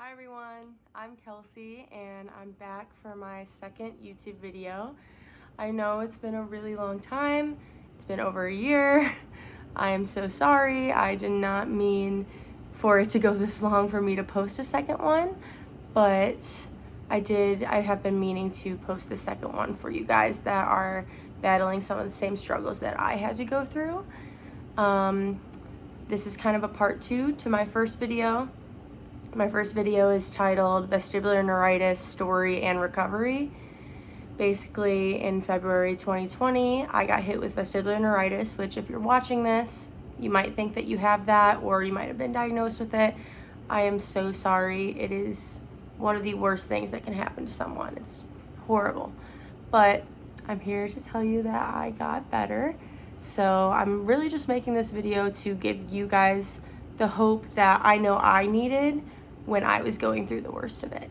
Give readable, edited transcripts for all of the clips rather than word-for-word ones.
Hi everyone, I'm Kelsey and I'm back for my second YouTube video. I know it's been a really long time. It's been over a year. I am so sorry. I did not mean for it to go this long for me to post a second one, but I have been meaning to post the second one for you guys that are battling some of the same struggles that I had to go through. This is kind of a part 2 to my first video. My first video is titled Vestibular Neuritis Story and Recovery. Basically, in February 2020, I got hit with vestibular neuritis, which if you're watching this, you might think that you have that or you might have been diagnosed with it. I am so sorry. It is one of the worst things that can happen to someone. It's horrible. But I'm here to tell you that I got better. So I'm really just making this video to give you guys the hope that I know I needed when I was going through the worst of it.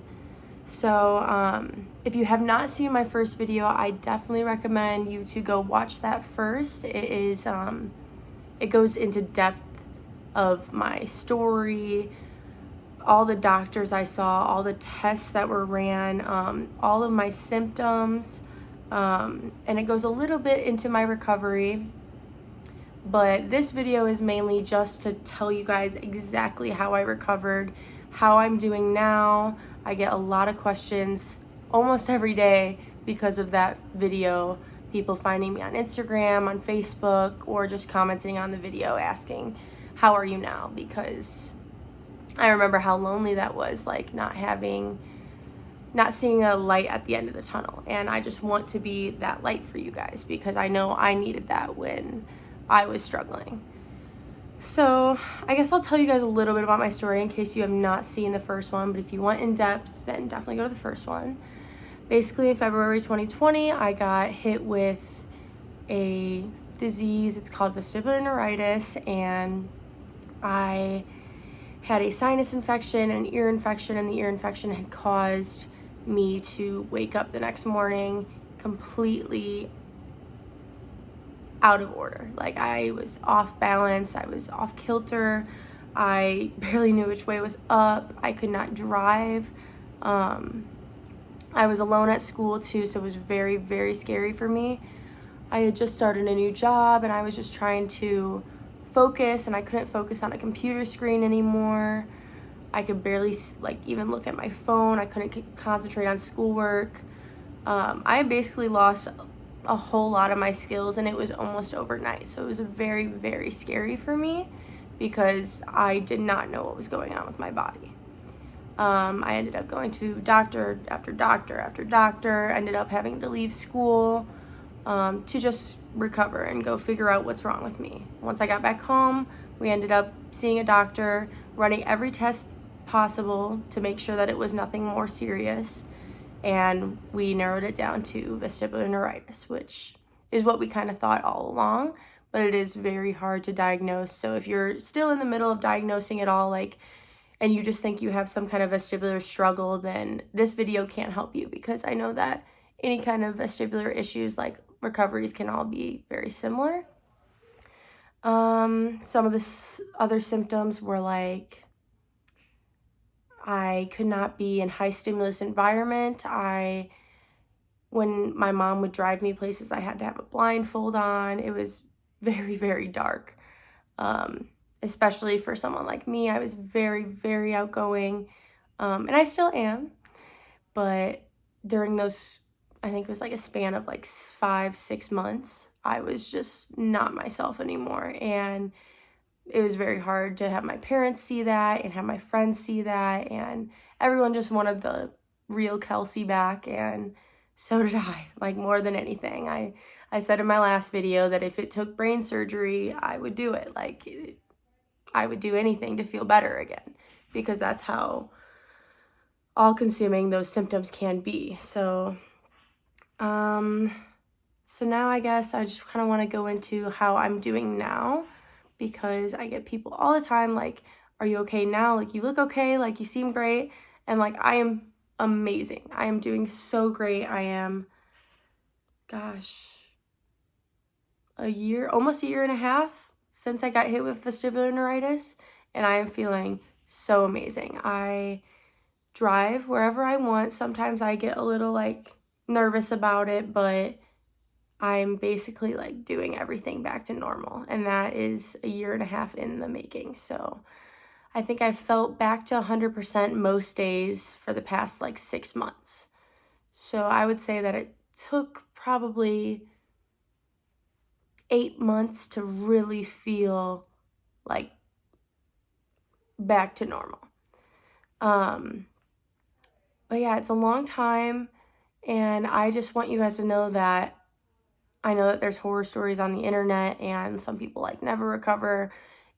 So if you have not seen my first video, I definitely recommend you to go watch that first. It goes into depth of my story, all the doctors I saw, all the tests that were ran, all of my symptoms, and it goes a little bit into my recovery. But this video is mainly just to tell you guys exactly how I recovered, how I'm doing now. I get a lot of questions almost every day because of that video. People finding me on Instagram, on Facebook, or just commenting on the video asking, how are you now? Because I remember how lonely that was, like not seeing a light at the end of the tunnel. And I just want to be that light for you guys because I know I needed that when I was struggling. So I guess I'll tell you guys a little bit about my story in case you have not seen the first one, but if you want in depth, then definitely go to the first one. Basically, in February 2020, I got hit with a disease. It's called vestibular neuritis, and I had a sinus infection, an ear infection, and the ear infection had caused me to wake up the next morning completely out of order. Like I was off balance, I was off kilter, I barely knew which way was up, I could not drive. I was alone at school too, so it was very, very scary for me. I had just started a new job and I was just trying to focus and I couldn't focus on a computer screen anymore. I could barely even look at my phone. I couldn't concentrate on schoolwork. I basically lost a whole lot of my skills and it was almost overnight. So it was very, very scary for me because I did not know what was going on with my body. I ended up going to doctor after doctor after doctor, ended up having to leave school to just recover and go figure out what's wrong with me. Once I got back home, we ended up seeing a doctor, running every test possible to make sure that it was nothing more serious. And we narrowed it down to vestibular neuritis, which is what we kind of thought all along, but it is very hard to diagnose. So if you're still in the middle of diagnosing it all, and you just think you have some kind of vestibular struggle, then this video can't help you because I know that any kind of vestibular issues like recoveries can all be very similar. Some of the other symptoms were like I could not be in high stimulus environment. When my mom would drive me places, I had to have a blindfold on. It was very, very dark. Especially for someone like me, I was very, very outgoing. And I still am. But during those, I think it was like a span of 5-6 months, I was just not myself anymore. And it was very hard to have my parents see that and have my friends see that, and everyone just wanted the real Kelsey back, and so did I, more than anything. I said in my last video that if it took brain surgery, I would do it. I would do anything to feel better again because that's how all-consuming those symptoms can be. So now I guess I just kind of want to go into how I'm doing now, because I get people all the time like, are you okay now? You look okay, you seem great. And I am amazing. I am doing so great. I am, almost a year and a half since I got hit with vestibular neuritis, and I am feeling so amazing. I drive wherever I want. Sometimes I get a little like nervous about it, but I'm basically like doing everything back to normal, and that is a year and a half in the making. So I think I felt back to 100% most days for the past like 6 months. So I would say that it took probably 8 months to really feel like back to normal. But yeah, it's a long time, and I just want you guys to know that I know that there's horror stories on the internet, and some people like never recover,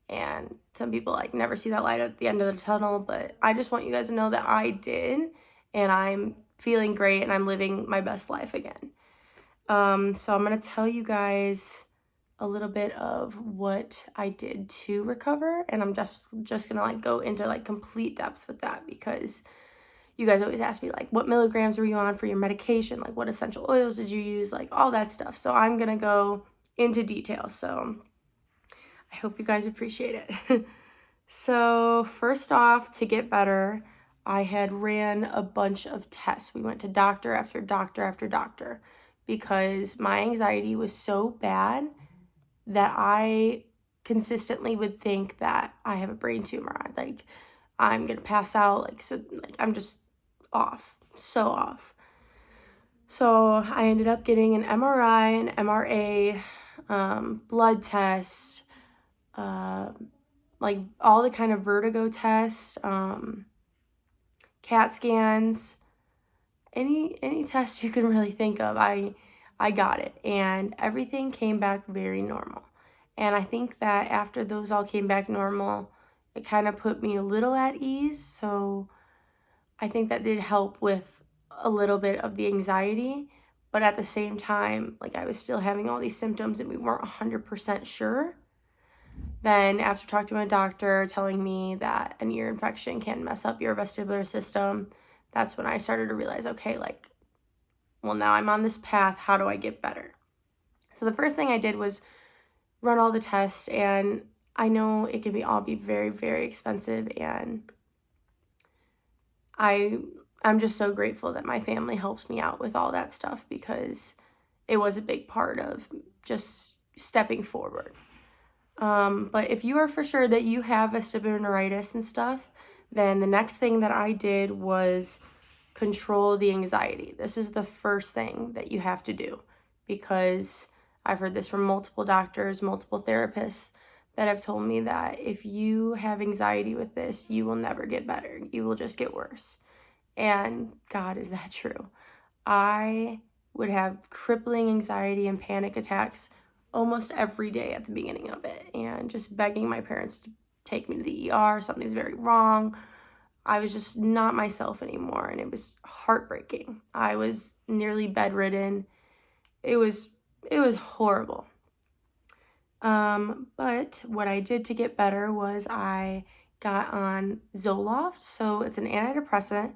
and some people like never see that light at the end of the tunnel, but I just want you guys to know that I did, and I'm feeling great, and I'm living my best life again. So I'm going to tell you guys a little bit of what I did to recover, and I'm just going to like go into like complete depth with that, because you guys always ask me like, what milligrams were you on for your medication? Like, what essential oils did you use? Like, all that stuff. So I'm going to go into detail. So I hope you guys appreciate it. So first off, to get better, I had ran a bunch of tests. We went to doctor after doctor after doctor because my anxiety was so bad that I consistently would think that I have a brain tumor. Like, I'm going to pass out. Like, so like, I'm just off, so off. So I ended up getting an MRI, an MRA, blood test, like all the kind of vertigo tests, CAT scans, any test you can really think of. I got it, and everything came back very normal. And I think that after those all came back normal, it kind of put me a little at ease. So I think that did help with a little bit of the anxiety, but at the same time, like I was still having all these symptoms and we weren't 100% sure. Then after talking to my doctor telling me that an ear infection can mess up your vestibular system, that's when I started to realize, okay, like, well, now I'm on this path. How do I get better? So the first thing I did was run all the tests, and I know it can all be very, very expensive, and I'm just so grateful that my family helped me out with all that stuff, because it was a big part of just stepping forward. But if you are for sure that you have vestibular neuritis and stuff, then the next thing that I did was control the anxiety. This is the first thing that you have to do, because I've heard this from multiple doctors, multiple therapists that have told me that if you have anxiety with this, you will never get better. You will just get worse. And God, is that true? I would have crippling anxiety and panic attacks almost every day at the beginning of it, and just begging my parents to take me to the ER. Something's very wrong. I was just not myself anymore, and it was heartbreaking. I was nearly bedridden. It was horrible. But what I did to get better was I got on Zoloft. So it's an antidepressant.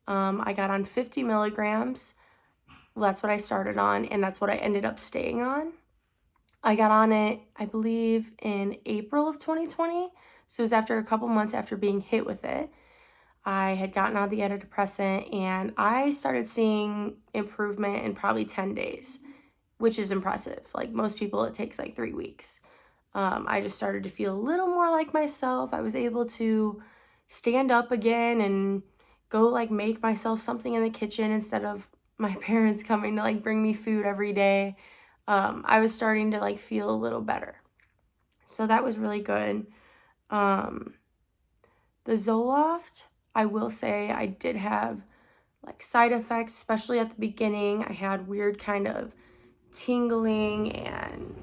I got on 50 milligrams. Well, that's what I started on, and that's what I ended up staying on. I got on it, I believe, in April of 2020. So it was after a couple months after being hit with it. I had gotten on the antidepressant, and I started seeing improvement in probably 10 days, which is impressive. Like most people, it takes like 3 weeks. I just started to feel a little more like myself. I was able to stand up again and go like make myself something in the kitchen instead of my parents coming to like bring me food every day. I was starting to like feel a little better. So that was really good. The Zoloft, I will say I did have like side effects, especially at the beginning. I had weird kind of tingling and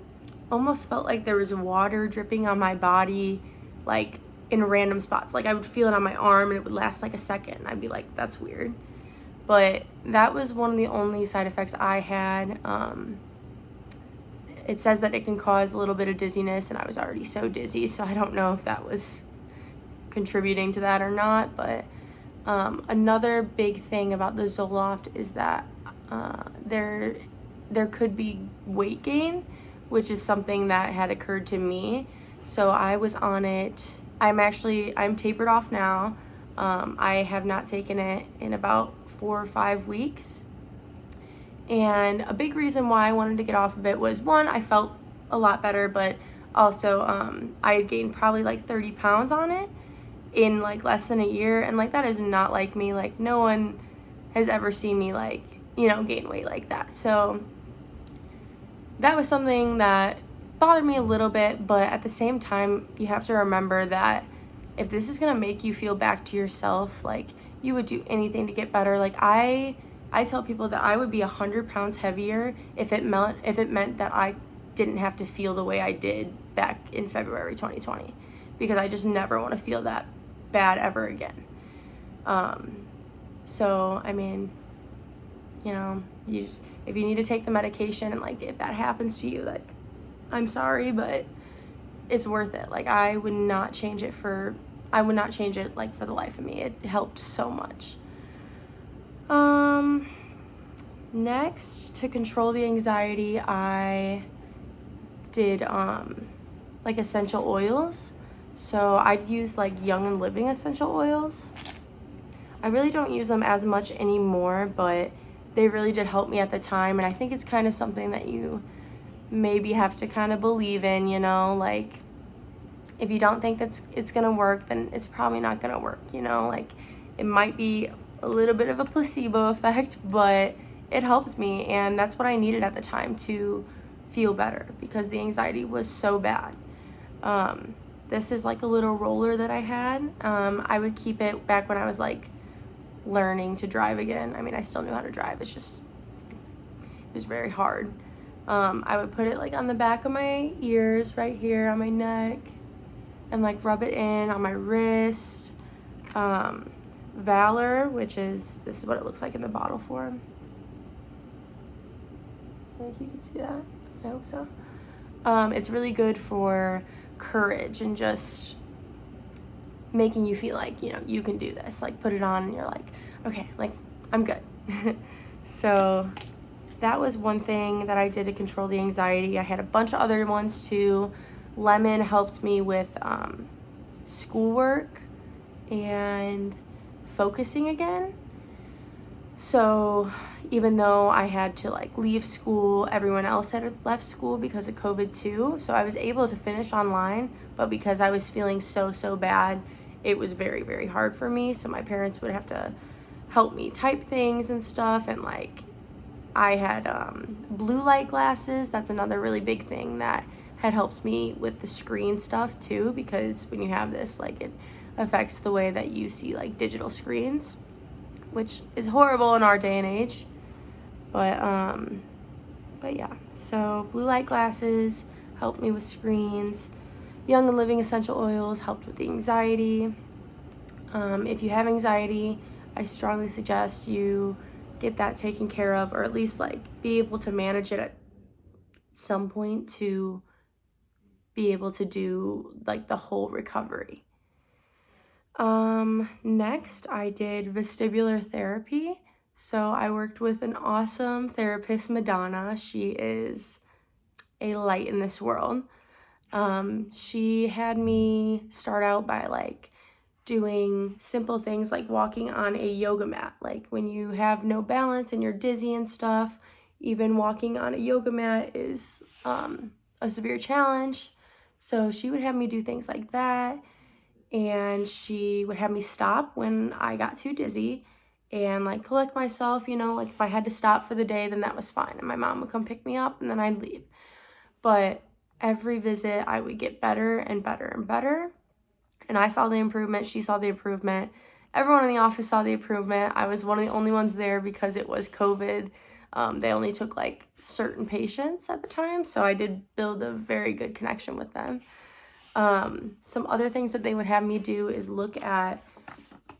almost felt like there was water dripping on my body, like in random spots. Like I would feel it on my arm and it would last like a second. I'd be like, that's weird. But that was one of the only side effects I had. It says that it can cause a little bit of dizziness, and I was already so dizzy, so I don't know if that was contributing to that or not. But another big thing about the Zoloft is that there could be weight gain, which is something that had occurred to me. So I was on it. I'm tapered off now. I have not taken it in about 4 or 5 weeks. And a big reason why I wanted to get off of it was, one, I felt a lot better, but also I had gained probably like 30 pounds on it in like less than a year. And like, that is not like me. Like, no one has ever seen me like, you know, gain weight like that. So that was something that bothered me a little bit, but at the same time, you have to remember that if this is gonna make you feel back to yourself, like, you would do anything to get better. Like, I tell people that I would be 100 pounds heavier if it meant that I didn't have to feel the way I did back in February 2020, because I just never want to feel that bad ever again. So I mean, you know, if you need to take the medication, and like, if that happens to you, like, I'm sorry, but it's worth it. Like, I would not change it like for the life of me. It helped so much. Next, to control the anxiety, I did like essential oils. So I'd use like Young and Living essential oils. I really don't use them as much anymore, but they really did help me at the time. And I think it's kind of something that you maybe have to kind of believe in, you know, like, if you don't think it's gonna work, then it's probably not gonna work, you know. Like, it might be a little bit of a placebo effect, but it helped me, and that's what I needed at the time to feel better, because the anxiety was so bad. This is like a little roller that I had. I would keep it back when I was like learning to drive again. I mean, I still knew how to drive, it's just, it was very hard. I would put it like on the back of my ears, right here on my neck, and like rub it in on my wrist. Valor, which is, this is what it looks like in the bottle form. I think you can see that. I hope so. It's really good for courage and just making you feel like, you know, you can do this. Like, put it on and you're like, okay, like, I'm good. So that was one thing that I did to control the anxiety. I had a bunch of other ones too. Lemon helped me with schoolwork and focusing again. So even though I had to like leave school, everyone else had left school because of COVID too. So I was able to finish online, but because I was feeling so bad, it was very, very hard for me. So my parents would have to help me type things and stuff. And like, I had blue light glasses. That's another really big thing that had helped me with the screen stuff too, because when you have this, like, it affects the way that you see like digital screens, which is horrible in our day and age. But yeah, so blue light glasses helped me with screens. Young and Living essential oils helped with the anxiety. If you have anxiety, I strongly suggest you get that taken care of, or at least like be able to manage it at some point to be able to do like the whole recovery. Next, I did vestibular therapy. So I worked with an awesome therapist, Madonna. She is a light in this world. She had me start out by like doing simple things like walking on a yoga mat. Like, when you have no balance and you're dizzy and stuff, even walking on a yoga mat is a severe challenge. So she would have me do things like that. And she would have me stop when I got too dizzy and like collect myself, you know, like if I had to stop for the day, then that was fine. And my mom would come pick me up and then I'd leave. But every visit I would get better and better and better. And I saw the improvement, she saw the improvement. Everyone in the office saw the improvement. I was one of the only ones there because it was COVID. They only took like certain patients at the time. So I did build a very good connection with them. Some other things that they would have me do is look at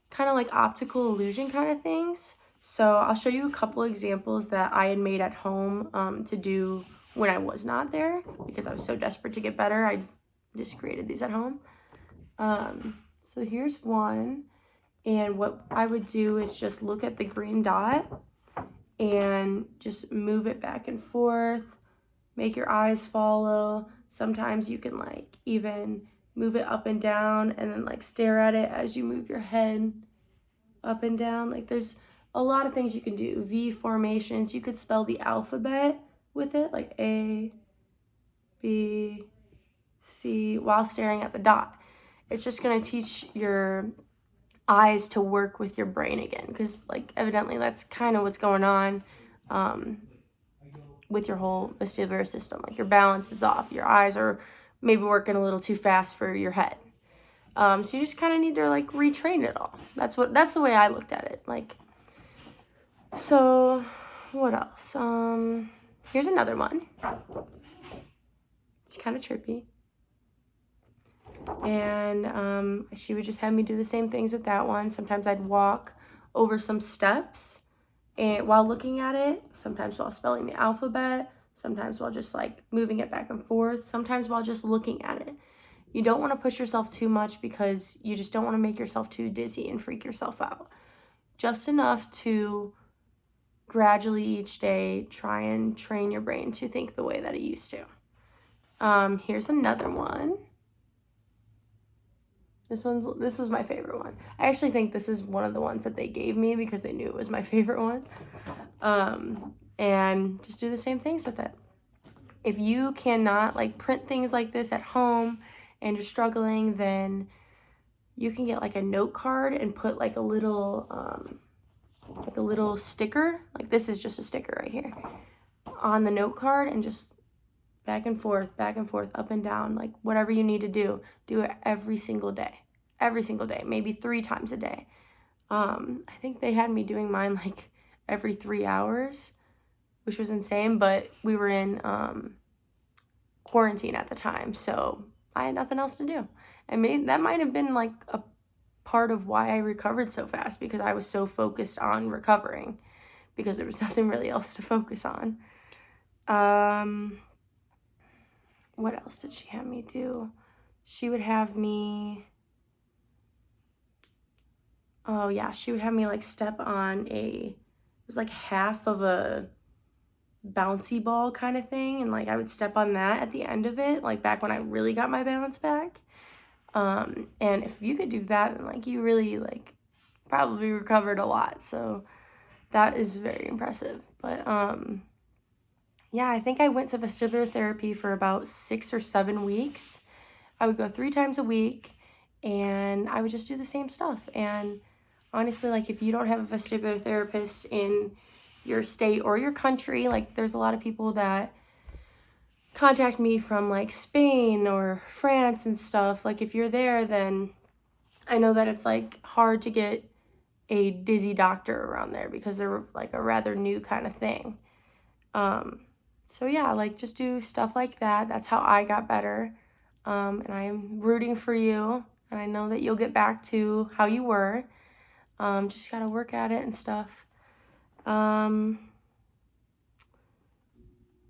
kind of like optical illusion kind of things. So I'll show you a couple examples that I had made at home to do when I was not there, because I was so desperate to get better. I just created these at home. So here's one, and what I would do is just look at the green dot and just move it back and forth, make your eyes follow. Sometimes you can like even move it up and down, and then like stare at it as you move your head up and down. Like there's a lot of things you can do. V formations, you could spell the alphabet with it, like A, B, C, while staring at the dot. It's just going to teach your eyes to work with your brain again, because like evidently that's kind of what's going on with your whole vestibular system. Like your balance is off, your eyes are maybe working a little too fast for your head. So you just kind of need to like retrain it all. That's the way I looked at it. Like, so what else? Here's another one. It's kind of trippy. And she would just have me do the same things with that one. Sometimes I'd walk over some steps and while looking at it, sometimes while spelling the alphabet, sometimes while just like moving it back and forth, sometimes while just looking at it. You don't want to push yourself too much because you just don't want to make yourself too dizzy and freak yourself out. Just enough to gradually each day try and train your brain to think the way that it used to. Here's another one. This was my favorite one. I actually think this is one of the ones that they gave me because they knew it was my favorite one. And just do the same things with it. If you cannot like print things like this at home and you're struggling, then you can get like a note card and put like a little sticker. Like this is just a sticker right here on the note card, and just back and forth, up and down, like whatever you need to do it every single day, maybe 3 times a day. I think they had me doing mine like every 3 hours, which was insane, but we were in quarantine at the time, so I had nothing else to do. And that might have been like a part of why I recovered so fast, because I was so focused on recovering, because there was nothing really else to focus on. What else did she have me do? She would have me, she would have me like step on it was like half of a bouncy ball kind of thing, and like I would step on that at the end of it, like back when I really got my balance back. And if you could do that, then like you really like probably recovered a lot. So that is very impressive. But yeah, I think I went to vestibular therapy for about 6 or 7 weeks. I would go 3 times a week, and I would just do the same stuff. And honestly, like if you don't have a vestibular therapist in your state or your country, like there's a lot of people that contact me from like Spain or France and stuff. Like if you're there, then I know that it's like hard to get a dizzy doctor around there because they're like a rather new kind of thing. So yeah, like just do stuff like that. That's how I got better. And I am rooting for you, and I know that you'll get back to how you were. Just gotta work at it and stuff.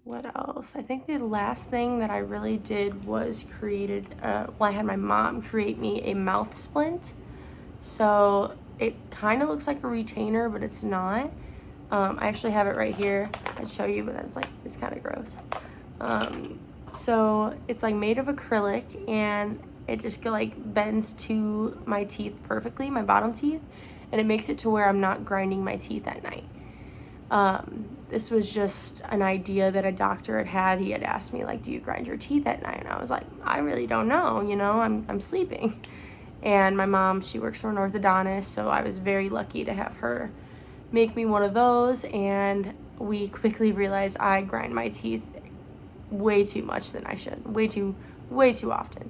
What else? I think the last thing that I really did was I had my mom create me a mouth splint. So it kind of looks like a retainer, but it's not. I actually have it right here. I'd show you, but it's kind of gross. So it's like made of acrylic, and it just like bends to my teeth perfectly, my bottom teeth, and it makes it to where I'm not grinding my teeth at night. This was just an idea that a doctor had. He had asked me, like, do you grind your teeth at night? And I was like, I really don't know, I'm sleeping. And my mom, she works for an orthodontist, so I was very lucky to have her make me one of those. And we quickly realized I grind my teeth way too much than I should, way too often,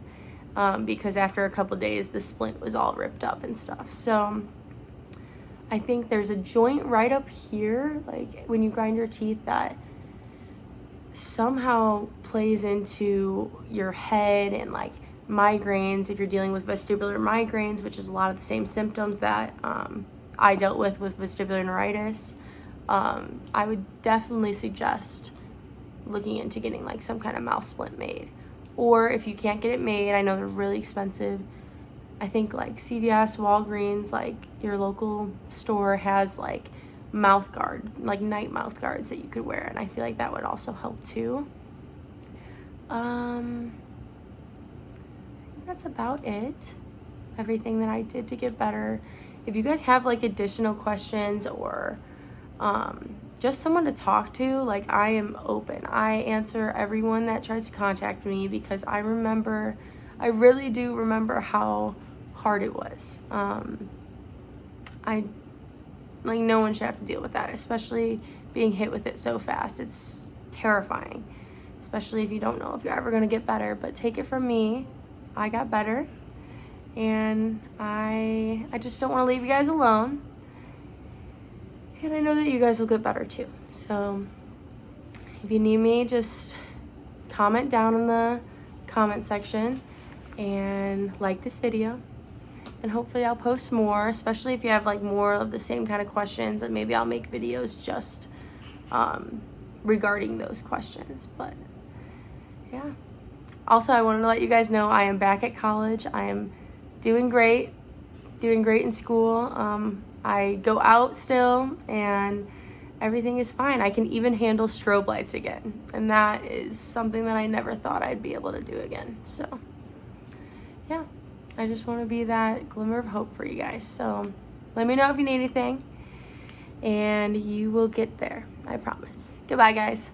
because after a couple days, the splint was all ripped up and stuff. So I think there's a joint right up here, like when you grind your teeth, that somehow plays into your head and like migraines. If you're dealing with vestibular migraines, which is a lot of the same symptoms that I dealt with vestibular neuritis, I would definitely suggest looking into getting like some kind of mouth splint made. Or if you can't get it made, I know they're really expensive. I think like CVS, Walgreens, like your local store has like mouth guard, like night mouth guards that you could wear, and I feel like that would also help too. that's about it. Everything that I did to get better. If you guys have like additional questions or just someone to talk to, like, I am open. I answer everyone that tries to contact me because I really do remember how hard it was. No one should have to deal with that, especially being hit with it so fast. It's terrifying, especially if you don't know if you're ever going to get better. But take it from me, I got better, and I just don't want to leave you guys alone. And I know that you guys will get better too. So if you need me, just comment down in the comment section and like this video. And hopefully I'll post more, especially if you have like more of the same kind of questions, and maybe I'll make videos just regarding those questions. But yeah. Also, I wanted to let you guys know I am back at college. I am doing great in school. I go out still, and everything is fine. I can even handle strobe lights again, and that is something that I never thought I'd be able to do again. So yeah, I just want to be that glimmer of hope for you guys. So let me know if you need anything, and you will get there, I promise. Goodbye, guys.